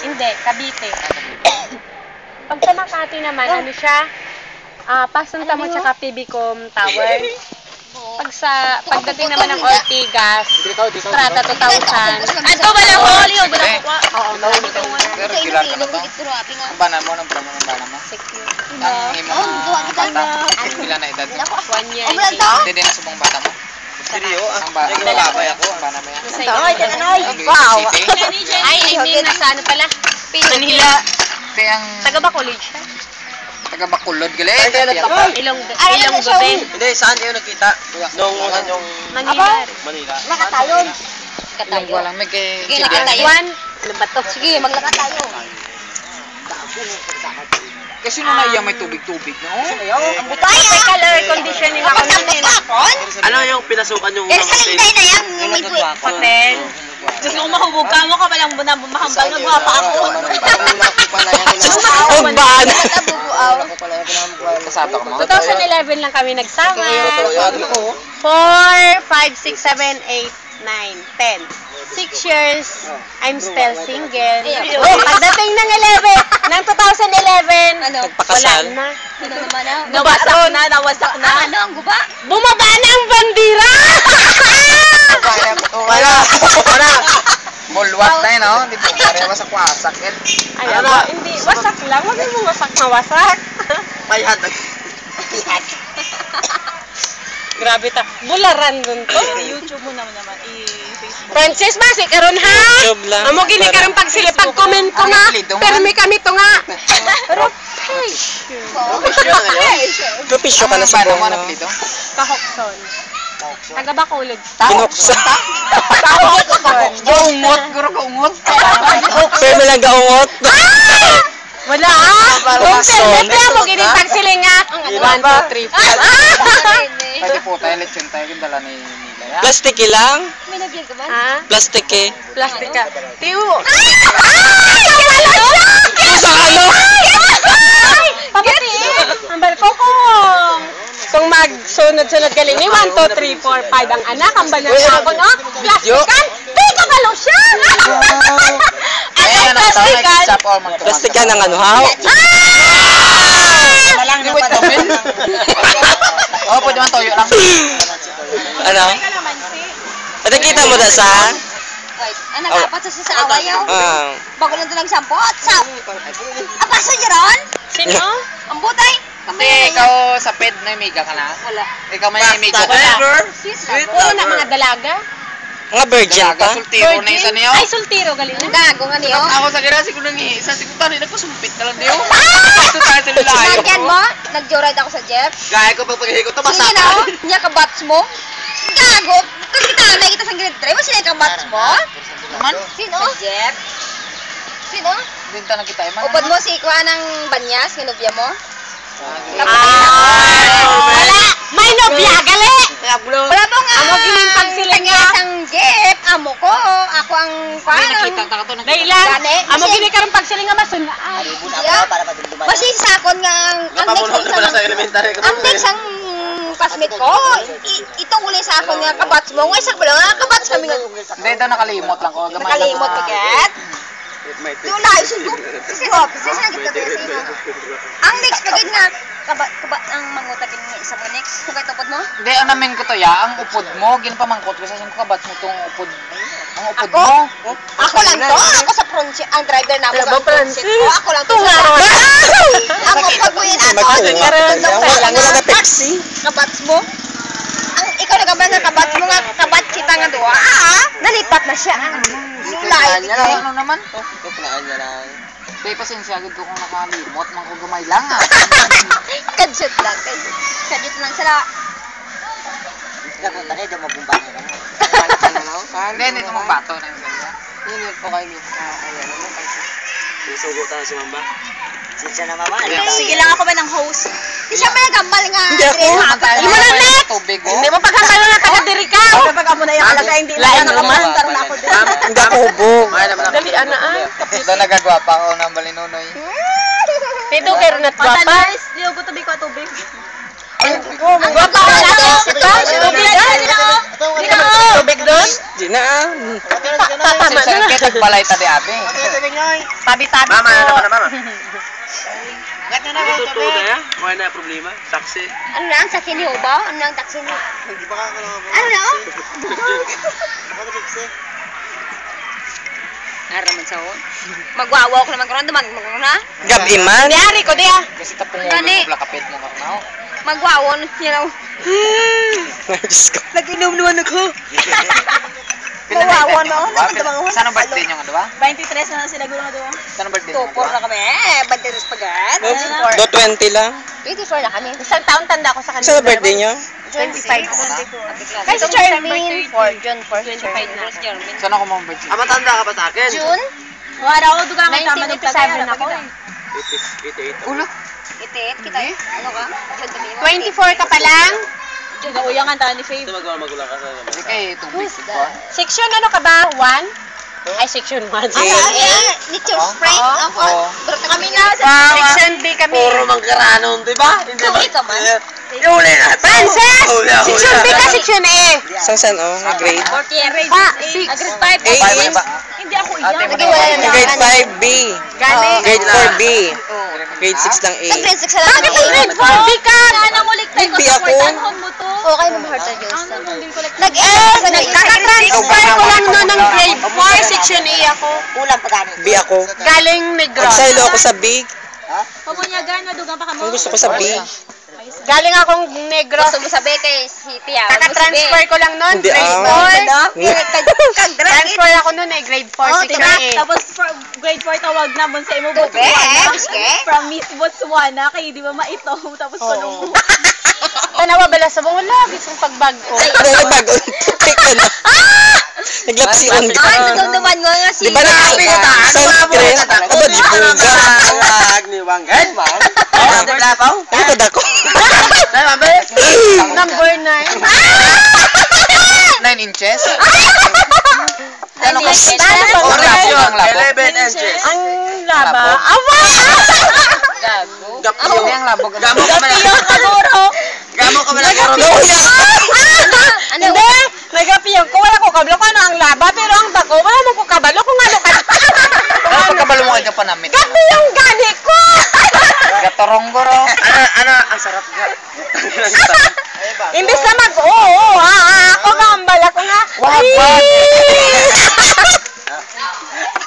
Hindi, Cavite. Pag sa Makati naman, ano siya? Pasunta mo tsaka PBCom Tower. Pagdating naman ng Ortigas, Strata 2000. Ato ba lang huli o ba lang kuha? Oo, pero regular ka na to. Ang bana mo, ang promo ng bana mo. secure. Ang imong bata, pila na edad. 1 year. Hindi din na subong bata mo. Ang bana ako, ang bana mo yan. Wow. Ay, hindi, nasa ano pala? Manila. Kaya ang Taga ba college siya? taga Bacolod gali. Ilong gabi. Hindi, saan kayo nakita? Nung yung Manila. Manila. Nakatayon. Ilong ko lang may kay Sige, nakatayon. Ano ba to? Sige, maglakad tayo. kasi nung naiya may tubig-tubig, no? Ang butay May color conditioning ako nun eh. Ano yung pinasukan yung Eh, sa hinday na yan. Yung may Hotel. Diyos kung mahubog ka mo ka palang bumahambal, nagwapa ako. Ugbaan. Kasata ko mo. 2011 lang kami nagsama. 4, 5, 6, 7, 8, 9, 10. 6 years, I'm still single. Pagdating ng 11, ng 2011, Ano? wala na. Ano naman na? Nawasak na. Ano ang guba? Bumaba na ang bandira! Wala. Mulwat na yun, no? Hindi po kaya wasak-wasak yun. Ay, hindi. Wasak lang. Huwag mo wasak na wasak. Mayhan. Grabe ta. Bularan dun to. YouTube mo naman i-Facebook. Francis, basi karon ha? YouTube lang. Amo gini karon pag sila pag comment ko nga. Permi kami to nga. Pero Propisyo ka na sa Paano mo buong. napilito? Kahokson. Taga Bacolod. Binuksan. Kahokson. Gaungot, guro gaungot. Pero may lang gaungot. Wala ah. Kung Kahokson. permi mo gini pag sila nga. 1, 2, 3, 4. Pwede po tayo, lechon tayo, yung dala ni Nila. Plastic lang. May nabiyag ka ba? Ah, Plastic eh. plastika. Tiyo. Sa ano? Papatiin. Ang balko ko. Kung magsunod-sunod galing ni 1, 2, 3, 4, 5 ang anak, ang banal ako, no? Plastikan. Di ka balo siya. Ayan, ang tao, may ketchup or Plastic yan ang ano, how? Malang na pa namin. Oo, pwede man toyo lang. Ano? Nakita mo na sa? Anak, dapat sa awayaw. Bago lang ito ng sampot. Apaso niyo ron? Sino? Ang butay. Hindi, ikaw sa PED na imiga ka na? Wala. Ikaw may imiga ka na? Puro na mga dalaga. Mga virgin Dalaga, pa? sultiro na isa niyo. Ay, sultiro, galing na. Gago nga niyo. Ako sa gira, siguro nang isa, siguro tayo na ko sumpit na lang niyo. Ito tayo sa lalayo. Sinagyan mo? Nag-joyride ako sa jeep. Gaya ko pag paghihikot to, Sige na, niya kabats mo. Gago. Kung kita may kita sa grade 3, mo sila kabats mo? Naman? Sino? Sa jeep. Sino? Dinta na kita, man. Upod mo si Kuha ng Banyas, kinubya mo? Wala! May nobya, gali! Wala po nga. Amo ginimpag sila nga. Ang jeep, amo ko. Ako ang Hindi, parang. nakita ka to. Dailan, Gani, amo kasi- gini karon pag sila nga masunaan. Basi sakon nga ang next ang elementary ang next ang classmate ko. Itong uli sa akon nga kabats mo. Nga isak nga kabats kami nga. Hindi, ito nakalimot lang ko. Gamay lang. Nakalimot paget. Tula, isulog. Sisirop. Sisirop kita kaya sino. Ang next paget nga kabat ang mangutagin nga isa mo next. Kung kayo tupod mo? Hindi, ang namin ko to ya, ang upod mo, ginapamangkot ko sa siyang kabats mo itong upod. Ang upod Ako? mo. Ako lang to. Ako sa pronsi. Ang driver na ako Alam mo, sa pronsi Francis? ko. Ako lang to. Tunga ron. Ang upod mo yun ato. Wala na Pepsi. Kabats mo? Ang ikaw nagabay nga kabats mo nga kabats kita nga doa. Nalipat na siya. Sulay. Ano naman? Ito, pinaan niya lang. Hindi, pasensya agad ko kung nakalimot. Mang ko gamay lang ah. Kadjut lang. Kadjut lang sila. Nakunta niya, di mabumba na lang. Hindi, hindi ito magbato na yung ganyan. Yun po kayo. Ayan naman kasi. Susugo tayo si Mamba. Sinsya na mama. Sige lang ako ba ng host? Di siya may nagambal nga. Hindi ako. Hindi mo na next! Tubig oh. Hindi mo pagkakalo na taga-diri ka. Kapag amo na yung alaga, hindi na Lain nakaman. naman. Taro na ako din. Hindi ako hubog. Dali, ana ah. Ito nagagwapa ako ng balinunoy. Tito, kayo na twapa. Hindi ako tubig ko tubig. Gwapa ka na. Ito, tubig doon. Tubig doon. Di na. na. Tatama Sa na. kita balay ta di abi. Tabi-tabi Mama, ano po. na mama? Ganyan na Ito to na ya. Wala na problema. Saksi. Ano na ang sakin niyo ba? Ano na ang taksi niyo? Ano na? Araman sa on. Magwawa ko naman karon dumag na. Gabi man. Diari ko diya. Kasi tapungo Gani. mo blakapit mo karnaw. Magwawa you know. Diyos ko. Nag-inom naman ako. Magwawa no. Saan ang birthday niyo nga, diba? 23 na sila guro na doon. Saan ang birthday niyo? Tupor na kami. Banderas pagat. Do 20 lang. 24 na kami. Isang taon tanda ko sa kanila. Saan ang birthday niyo? 25 na. Kay si Charmaine, June 4. Saan ako mong birthday? Matanda ka ba sa akin? June? Wala ako dugang ang tama ng 7 ako. 88. Ulo. Itit, kita ano ka? June tabi mo. 24 ka pa lang. June nauya nga ni Faye. Ito magulang ka sa Hindi kay tubig ba? Section ano ka ba? 1? Ay, section 1. Nature spray. Oo. Kami na Section B kami. Puro mangkaranon, di ba? Hindi ba? Ito man. Huli na. Frances! Huli. Section B ka, section A. Saan grade? 40 Pa, 6. Grade 5. A. Hindi ako iyan. Nag-iwala na. Grade 5B. Gani. Grade 4B. Grade 6 lang A. Grade 6 lang Bakit yung grade 4 B ka? B ako. Okay naman heart of Diyos. Kaka-transfer ko lang noon ng grade 4, section A ako. Ulang pa gani. B ako. Galing Negros. Nagsaylo ako sa B. Pamunyagan na dugang pa Ang gusto ko sa B. Galing akong Negros. Gusto mo sabi kay City ah. Kaka-transfer ko lang noon, Hindi, grade ah. 4. Transfer ako noon eh, grade 4, section A. Tapos grade 4 tawag na mo sa imo Bebe, Botswana. From Miss Botswana kay di ba maitaw tapos tulong mo. Tanawa bala sa mga lagi sa pagbag ko. Ano nagbago? Pick ka na. Naglapsiyon ka. Ay, naman nga nga si Di ba sunscreen? Aba, di buga. Wag ni Wanghead, man. Oh, dapaw. Ano ka dako? Number 9. 9 inches? Ano ka? Oras yun ang labo. 11 inches. Ang laba. Awa! Gago. Gapo. Ano yung labog? Gamo ka ba Yung kaburo. Gamo ka ba na karon? Ano? Hindi! Nagapiyong ko. Wala ko kabalo ko ano ang laba. Pero ang bako, wala mo ko kabalo kung ano ka. Ano pagkabalo mo ka pa namin? Gabi yung gani ko! Gatoronggoro. Ano, ang sarap nga. Imbis na mag-oo, ako nga ang bala ko nga. Wag, wag.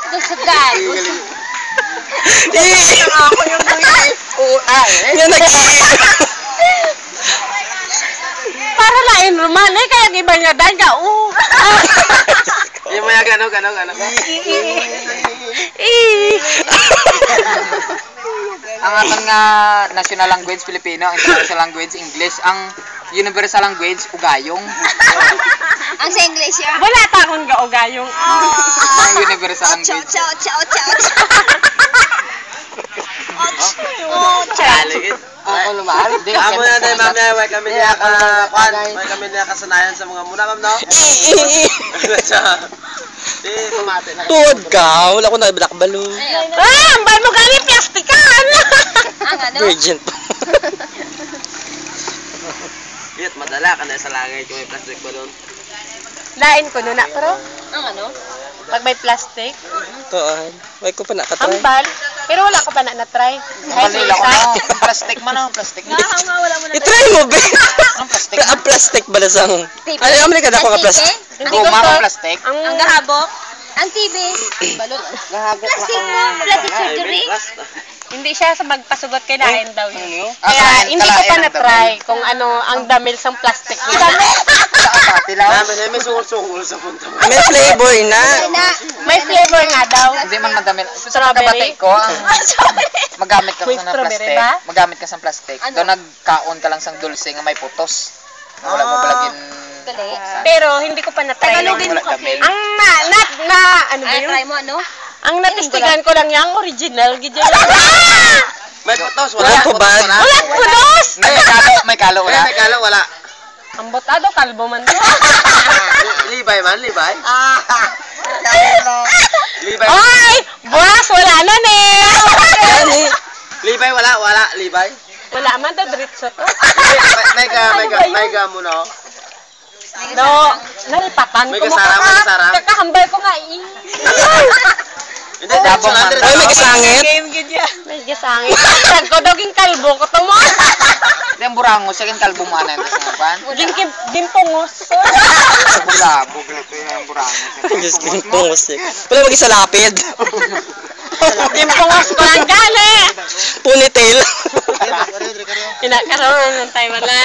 Dagsagan. Ako yung yan Para lain naman eh, kaya iba niya dahil ka, Yung mga gano. Ang aton nga national language Filipino, ang international language English, ang universal language Ugayong. Ang sa English ya. wala ta akong gaugayong. Ang universal language. Ako lumal. Amo na tayo mamaya, may kami niya may kami niya kasanayan sa mga muna, ma'am, no? Di, pumati na. tuwad ka. Wala ko na balakbalo. Ang bal mo gani, plastikan! Ang ano? Virgin pa. Iyot, madala ka na sa langay kung may plastic balloon. Lain ko nun na, pero Ang ano? pag may plastic, Tuwad. May ko pa nakatry. hambal. Pero wala ko pa na-try. Kahit Malila ko isa. na. Plastic man ang plastic na. Wala mo na. I-try mo, be. Anong plastic? Ang plastic ba na sang... Ano yung ka dako ka plastic? Hindi ko Guma to. ang plastic? Ang gahabok? Ang TV? Balon. Plastic mo. Plastic surgery? Hindi siya sa magpasugot kay lain daw yun. Ah, Kaya kalain- hindi ko pa kalain ang na-try kung ano ang damil sa plastic nila. May sungol-sungol sa punta mo. May flavor na. May flavor nga daw. Hindi man madami. Sa Strawberry? pagkabatay ko, ang magamit ka May sa strawberry plastic. ba? Magamit ka sa plastic. Ano? Doon nagkaon ka lang sang dulce nga may putos. Na wala mo balagin. Dali. Pero hindi ko pa na-try. Tagalogin Wala mo damil. Ang ano ba Ay, yun? try mo ano? Ang natistigan ko lang yung original. Gidyo May putos, Wala po ba? Wala pulos! May kalo wala. May kalo, wala. Ang botado, kalbo man to. Libay man, libay. Libay. Ay! Buwas! Wala na ne! Yani. Libay, wala. Libay. Wala man to, diretso to. May ga mo, no? No, nalipatan May ko mo kasara, may kasara. kakahambal ko nga eh. Hindi, dabong man. Ay, may kasangit. May gasangit. Sag ko doging kalbo ko to mo. Hindi, ang burango. Sige, kalbo mo na. Gimpungos. Bulabog na ito yung burango. Diyos ko, tungos eh. Wala mag-isa lapid. Gimpungos ko lang gani. Ponytail. Pinakaroon ng time wala.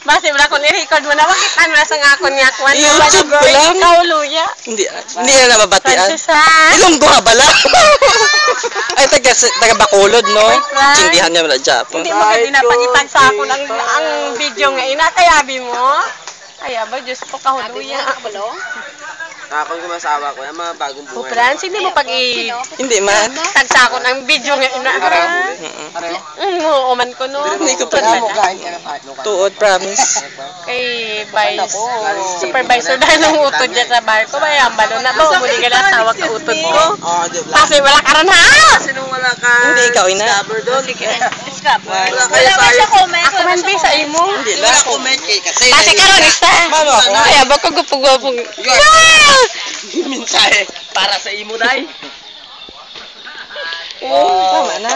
Basi wala ko ni-record mo na. Bakit ano na sa ngakon nga kwan? YouTube ko lang. Ikaw, luya. Hindi na nababatian. Francis, Ilonggo ha bala. Ay, taga Bacolod, no? Chindihan niya wala Japon. Hindi mo ka dinapagitag sa ako ang video nga ina. Kayabi mo. Ay, aba, Diyos po, kahuluya. Nakapag kumasawa ko, yung mga bagong O, buhay. Franz, hindi mo Hindi man. tagsa ko ng video nga ina. Uman ko no. Hindi ko pa na. Tuod, promise. Kay Vice, supervisor na nung utod dyan sa bar ko. Bayang balo na ba? Muli ka na tawag ka utod ko. Oo, di ba? Kasi wala ka rin ha! Kasi nung wala ka. Hindi, ikaw ina. Scabber doon. Wala ka Wala tayo. siya comment. Ako man ba sa imo? Hindi Wala lang. comment kay kasi. Kasi karon isa. Mano ako? Ay, aba ko gupog-gupog. Minsahe para sa imo dai. Tama na.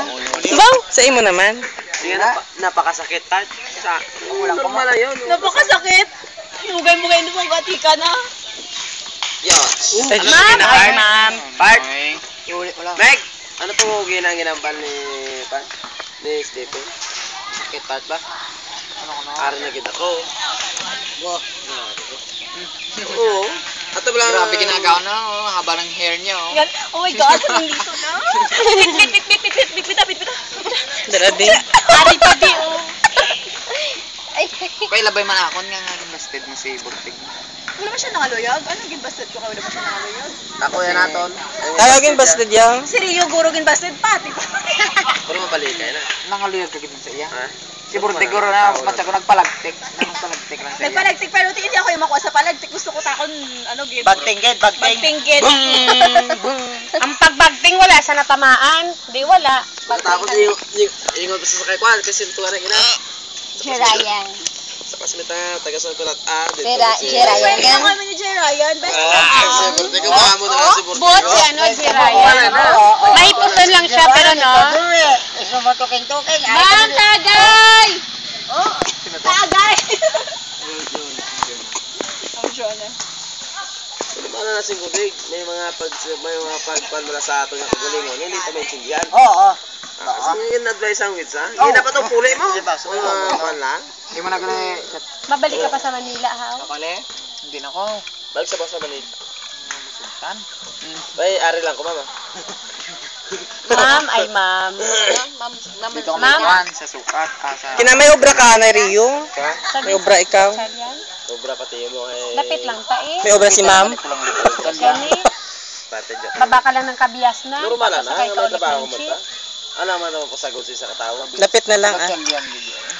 Bang? Sa imo naman. Sige na, napakasakit ta. Sa normal na yun. Napakasakit. Mugay-mugay na mong gati ka na. Yo. Ay, Ay, ma'am. Part. Meg, ano po ginambal ni Stephen? Sakit part ba? Ara na kita ko. Oo. Ato ba lang? Grabe ginagawa na. Oh, haba ng hair niya. Oh. Yan. Oh my God, nandito na. Pit. Dara din. Ari pa di, oh. Kaya labay man ako nga nga busted mo si Burtig. Wala ba siya nangaluyag? Ano ginbasted ko? Wala ba siya nangaluyag? Ako yan naton. Tawagin busted yang. Si Rio Guro ginbasted pati. Pero mabalik kayo na. Nangaluyag ka gid sa iya. Ha? Si Burtig guro na matsa ko nagpalagtik. Nagpalagtik lang sa iya. Nagpalagtik pero hindi ako yung makuha sa palagtik. Gusto ko takon ano gid. Bagtinggit. Bagtinggit. Ang pagbagting wala sa natamaan. Di wala. Tapos ingot sa sakay kwan kasi tuwa na ina. Jerayan. Sa kasmita taga San Pilat Jerayan Pwede ako kami ni Jay Ryan. Best Si Burtigo baka mo na si Burtigo. Buot si ano, si Ryan. May puson lang siya pero no. Ma'am, tagay! Tagay! Ang Jonah. Ano na sing kubig, may mga pagpan mula sa ato nga kagalingon, hindi ta maintindihan. Kasi yung advice ang wits ha. Hindi dapat ang puli mo. Kuan lang. Hindi mo na gali. Babalik ka pa sa Manila, ha? Hindi na ko. Balik sa basa Manila. Sultan. Bay, ari lang ko mama. Ma'am, ay ma'am. Dito kami Ma'am. kuhan sa sukat. Sa... Kina may obra ka na Rio. May obra ikaw. Sobra pati mo ay. Lapit lang ta eh. May obra si ma'am. Jenny, Pati dyan. baba ka lang ng kabias na. Normal na, Sasakay ka may ulit trabaho ng mo jeep. ta. Ano man naman po sagol sa katawag. Lapit na lang ah.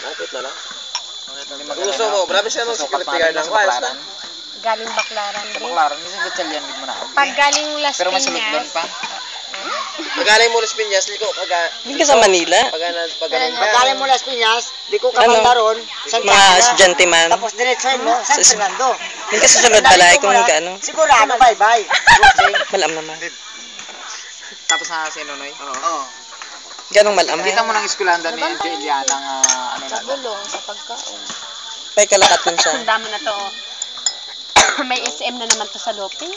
Lapit na lang. Gusto mo, grabe siya ng security guard ng kwayas na. Galing Baklaran din. Baklaran, hindi sa Gatchalian gid mo na. Pag galing Las Pero masulod doon Piñas, pa. Magaling mo Las Piñas, liko Hindi ka sa Manila. Pagaling mo Las Piñas, di ko Ano? kamanda ron. Mga estudyante man. Tapos diretso mo, San Fernando. Hindi ka susunod balay kung ano. Sigurado, bye-bye. Malam naman. Tapos na si Nonoy. Oo. Ganong malam. Kita mo ng eskwelanda ni Julian ang ano na. gulong sa pagkaon. May kalakat man siya. Ang dami na to. Oh. May SM na naman to sa Lopez.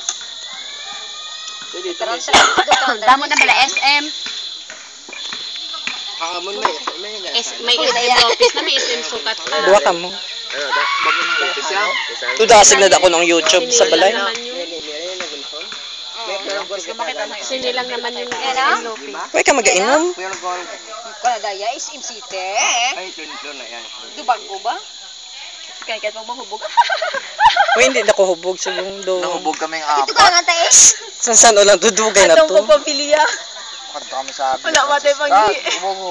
Damo na pala SM. May SM Lopez na, may SM Sukat pa. Duwa ka mo. Ano, Tudasig na ako ng YouTube sa balay. Sindi lang naman yung SM Lopez. Huwag ka mag-ainom. Kanadaya is imsite. Dubag ko ba? Kaya kahit magmahubog. Huwag hindi na ko hubog sa mundo. Nahubog kaming Ito ka apat. nga tayo. San ulang dudugay na Atong to. pagpapiliya. Kanto kami sa Wala matay pag di.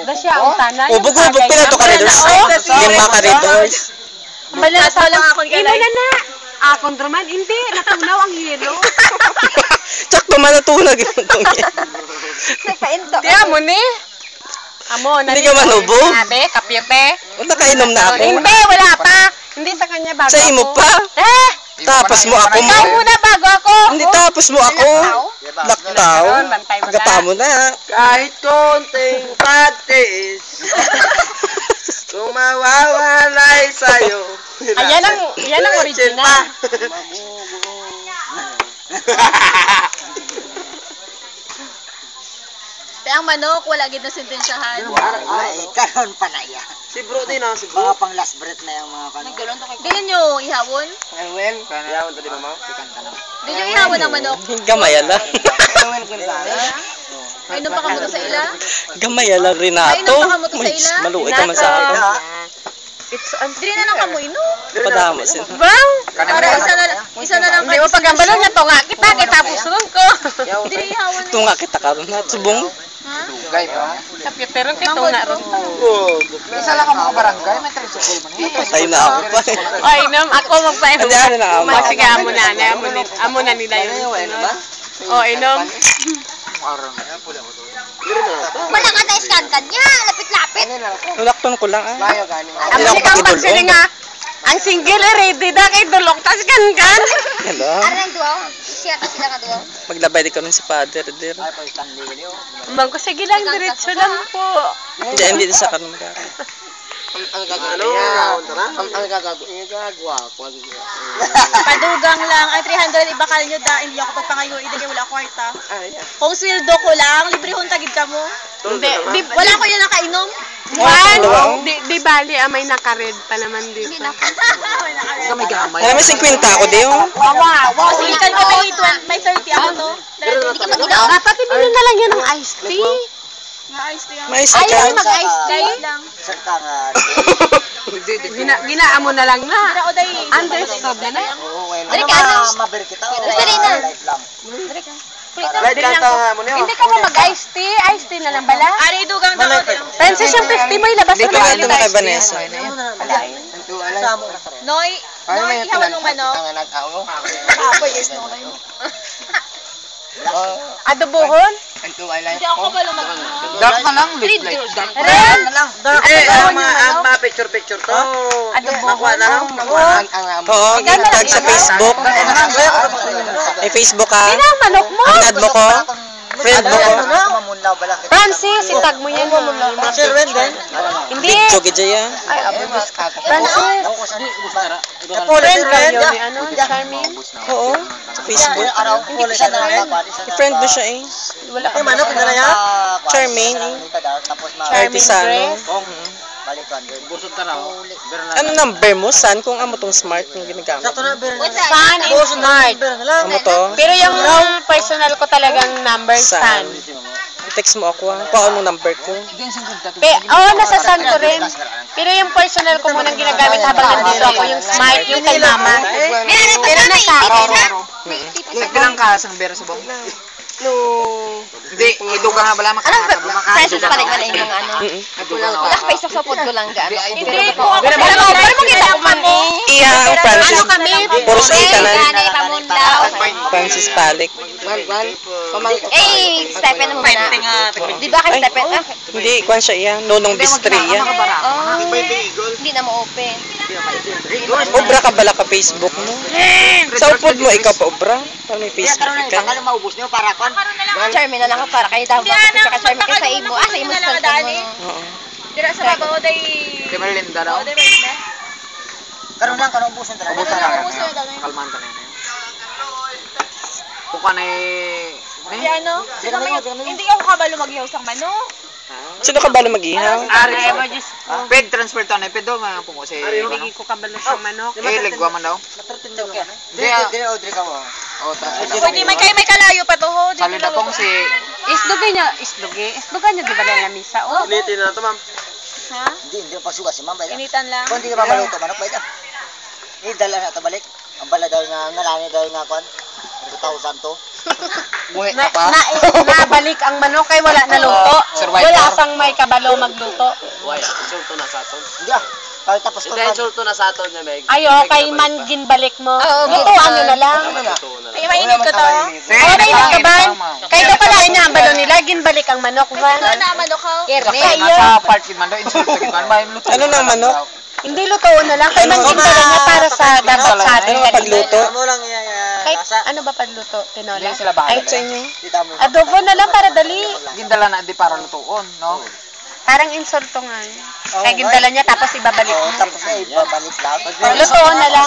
Da siya ang tanan. Hubog-hubog pila to karidors. Yung mga karidors. Bala na Wala akong Ino galay. na. Akong draman, hindi. Natunaw ang yelo. Tsak naman natunag yung yan. Nagpainto. Di mo ni. Amo, Hindi ka manubog. Sabi, kapyepe. Wala kainom na ako. Hindi, wala pa. Hindi sa kanya bago Sa imo ako. pa. Eh! Tapos mo ako. Ikaw muna bago ako. Hindi, tapos mo ako. Laktaw. Bantay mo na. Gata mo na. Kahit konting pagtiis, kung mawawalay sa'yo. Ayan ang original. Kaya ang manok, wala gid na sentensyahan. Ay, karon pa na iya. Si bro din ah, si bro. Mga pang last breath na yung mga kanon. Dili nyo ihawon? Yawan tadi mama. Dili nyo ihawon ang manok? Gamay ala. Mainom pa ka mo to sa ila? Gamay ala Renato. Mainom pa ka mo to sa ila? Maluoy ka man sa akin. Dili na lang kamo inom. Padamo sin. Bang! Para isa na lang Hindi mo pagambalo nga to nga kita pusulong ko. Dili ihawon. Tunga kita karon na subong. Dugay pa. Sa Peteron kay tunga ron. Isa lang ka mga barangay, may tricycle man. Patay na ako pa. Ay, nam ako magpaino. Hindi, ano na, ama. Sige, amo na nila yun. O, inom. Wala ka na iskantan niya. Lapit-lapit. Ulakton ko lang ah. Ang mukhang pagsili nga, ang single ready na kay dulok, tas kan. Hello. Aray, duwaw. Siya ka sila ka duwaw. Maglabay di ka nun si father der. Amang ko, sige lang, diretso lang po. Hindi sa kanon magari. Padugang lang. Ay, 300 ibakal nyo da. Hindi ako pagpangayo. Hindi wala kwarta. Kung sweldo ko lang, libre hong tagid ka mo. Di, Wala ko yan nakainom. Juan, di bali, may naka-red pa naman dito. May gamay. Alam mo 50 ako di oh. Wow, sige ka na may 30 ako to. Hindi ka mag-inom. Dapat ibili na lang yan ng iced tea. Nga-ice to yan. May isa Ayaw ka. mag-iced tea. Guys lang. Sakta nga. Ginaamo na lang na. Tara o day. Understood na. Oo, well. Dali ka, ano? Mabir kita. Dali na. Light lang. Light kanta nga mo niyo. Hindi ka pa mag-iced tea. Iced tea na lang bala. Ari, dugang daw. Francis, yung 50 mo ilabas Hindi mo ko na nga ito na kay Vanessa. Noy, ihawan ng manok. Adobohon? Hindi ako kabalo mag-inom. Dark na lang, lip light. Dark na Red? Ang mga picture to. Makuha na lang. Oo, tag sa Facebook. Ay Facebook ka. Sino ang manok mo? Ang add mo ko. Friend mo ko. Mamunlaw bala kita. Francis, itag mo yan. Sir Wenden. Hindi. Video gid yan. Francis. Friend, friend. Ano, Charmin? Oo. Sa Facebook. Araw, hindi siya na Friend mo siya eh. Wala. Ay, manok na yan. Charmaine. Tapos Artisano. balikan. Busog ka raw. Ano number mo? San? Kung amo tong smart yung ginagamit. Sakto na, Ber. San and smart. Amo to? Pero yung personal ko talagang number San. I-text mo ako ah. Kuha mo number ko. Nasa San ko rin. Pero yung personal ko munang ginagamit habang nandito ako, yung smart, yung kay mama. Pero nasa Ilang ka sang bera sa bong? Hindi, idugang na bala Prices pa rin yung mga ano. Wala ka pa isok sa food ko lang ga. Hindi ko ako. Pero makita ko man eh. Iya, ang Francis. Ano kami? Puros itanan. Ganay pamunlaw. Francis Palik. Stephen mo na. Di ba kay Stephen? Hindi, kwan siya iya. Nonong Bistri iya. Hindi na mo open. Obra ka bala ka Facebook mo. Sa upod mo, ikaw pa obra. Para may Facebook ka. Baka maubos niyo para kon. Charmin na lang ka para kayo tama ka Charmin ka sa imo. Sa imo sa Oo. Dira sa babaw day. Di ba linda daw? Day ba? Karon lang kana ubusan dala. Ubusan na ka. Kalman ka na yan. Kung ka na Di ano? Hindi ako kabalo mag-ihaw sa manok. Sino ka bala mag-ihaw? Ped transfer to na pedo mga pungo si Hindi ko kabalo siyang manok. ligwa man daw. Di Audrey ka mo. O ta. Pwede may kalayo pa to ho. Salud akong si Isdugay niya, isdugan niya di ba na misa? Oh. Ulitin na to, ma'am. Ha? Hindi pagsuga si Ma'am. Initan lang. Kung hindi ka mabaluto manok bayda. Ni dala na ta balik. Ang bala daw nga ngalani daw nga kon. 2,000 to. muhi ka pa. Nabalik ang manok kay wala na luto. Wala sang may kabalo magluto. Why? Insulto na sa aton. Hindi ah. Kahit tapos ko Hindi, insulto na sa aton niya, Meg. Ayo, kay man ginbalik mo. Lutuan nyo na lang. Ay, mainit ko to. Mainit ka ba? Kaya daw pala niya ang balo nila, ginbalik ang manok ba? Ito na manok ho. Sa part gid man daw insulto gid man ba luto. Ano nang manok? Hindi luto na lang. Kaya manggintala niya para sa dapat sa atin. Ano pagluto? Kahit ano ba pagluto? Tinola? Hindi sila bahala. Ay, sa inyo. Adobo na lang para dali. Gindala na di para lutuon, no? Parang insulto nga. Kaya gintala niya tapos ibabalik mo. Tapos na ibabalik lang. Luto na lang.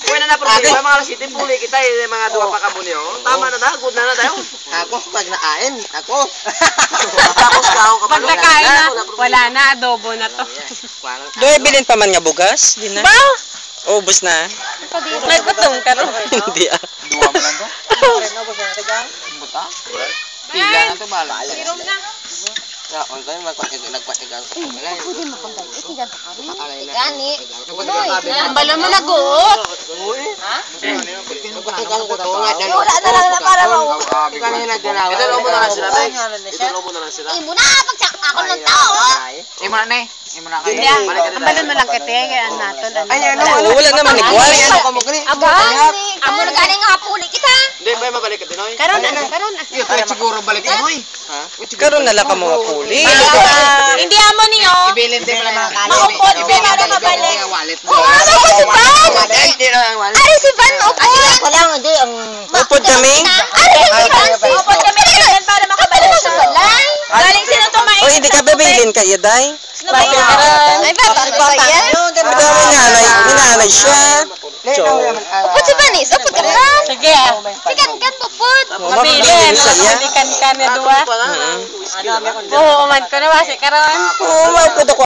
Kuya na problema, mga alas 7, puli kita yung mga duwa pa kabuni, oh. Tama na good na tayo. Ako, pag nakain, ako. Tapos ka ako Pag nakain na, wala na, adobo na to. Doy, bilin pa man nga bugas? Di na? Ba? Ubus na? May gutom ka rin. Hindi ah. Duwa mo lang to. Buta? Pila na to, bahala. Sirom na. Gani. Ang balon mo naguot. Wala na lang na para mo. Italo mo na lang sila, Meg. Italo mo na lang sila. Imo na pag ako ng tao. Imo na ne. Imo na kayo. Ang balon mo lang kete. Kaya naton. Wala naman ni Guas. Amo na galing nga puli kita. Hindi, pa mabalik ka din, oy. Karon na. Karon na. Ito siguro balik mo eh. Karon na lang ka mga puli. Hindi amo niyo. Ibilin din pala mga kanin. Maupot, hindi na rin mabalik. Wallet mo. Oo, ano ko si Van? Hindi na ang wala. Ari si Van maupot. Wala nga, hindi. Ang Upod kami. Ari si Van. Maupot kami rin para makabalik siya. Balay. Galing sino tumain? O hindi ka babilin ka, Yaday? Sino ba yan? Ay ba ba yan? Ito, minanay siya. Upot si Vanis. Upot ka ba? Sige. Sigan kan upot. Mabilin. Mabilin kan na duwa. Oo, man ko na wasi karon. Oo, mapod ako